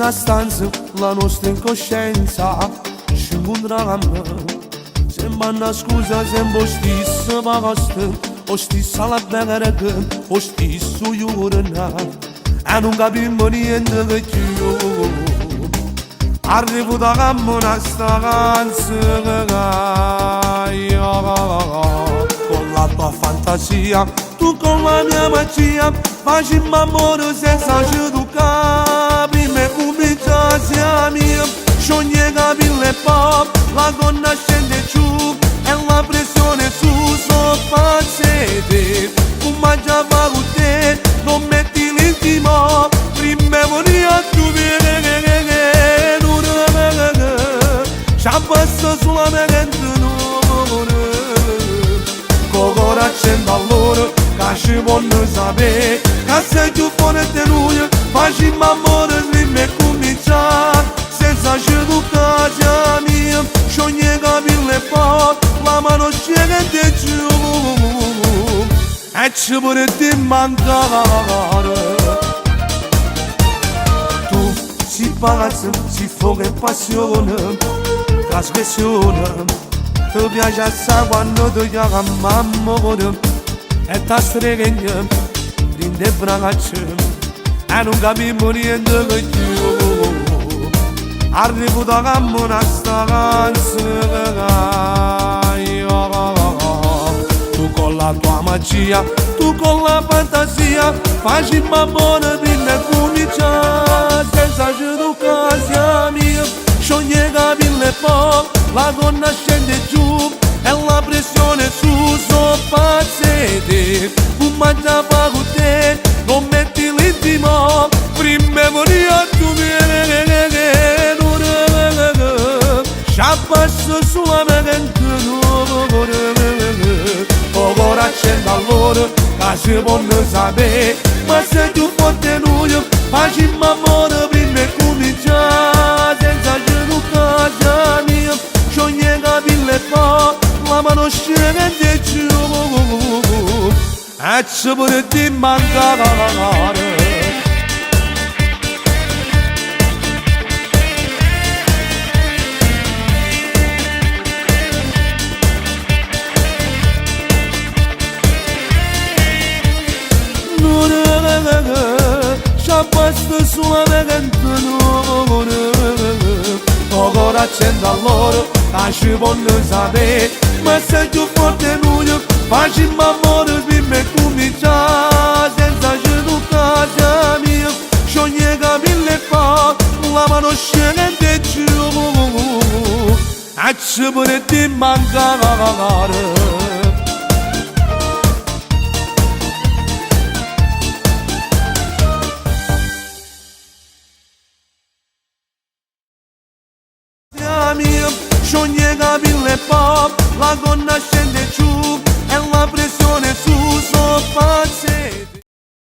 la stanza, la nostra incoscienza, scimbundramma. Sembra scusa, sembra stessa basta, o stessa la bella che, o stesso iurna. E non capiamo niente che più. Arrivo da cammina sta canzone, con la tua fantasia, tu con la mia magia, facciamo amore senza giudicare. Prima comincia mia, sogni capille pop, la gonna scende giù e la pressione su sopra sede. Tu mangia va con te, non metti l'intimo, prima volia tu vieni che non c'abbassa sulla mia gente non Cocora accendo allora, che ci voglio sapere, che sei più forte di lui, facciamo amore prima e cominciare, senza giudicare mia, sogni capille pop, la mano scende giù, e ci vorrete mancare. Tu si pazzo, si fuoco e passione, trasgressione, ti piace assai quando ti chiama mamma, e ti streghi, rinde braccia, e non capiamo niente che più. Arrivo da cammina sta canzone, tu con la tua magia, tu con la fantasia, facciamo amore prima e comincia, senza giudicare mia, sogni capille pop, la gonna scende giù e la pressione su sopra sede. Tu mangia va con te, non metti l'intimo, prima volia tu vieni che non c'abbassa sulla mia gente ora accendo allora, che si voglio sapere, ma sei più forte lui, facciamo amore prima e comincia, senza giudicare mia, sogni capille pop, la mano scende giù, e ci vorrete mancare. C'abbassa sulla mia gente ora accendo allora, che ci voglio sapere, ma sei più forte lui, facciamo amore prima e comincia, senza giudicare mia, sogni capille pop, la mano scende giù, e ci vorrete mancare. Mia, sogni capille pop, la gonna scende giù e la pressione su sopra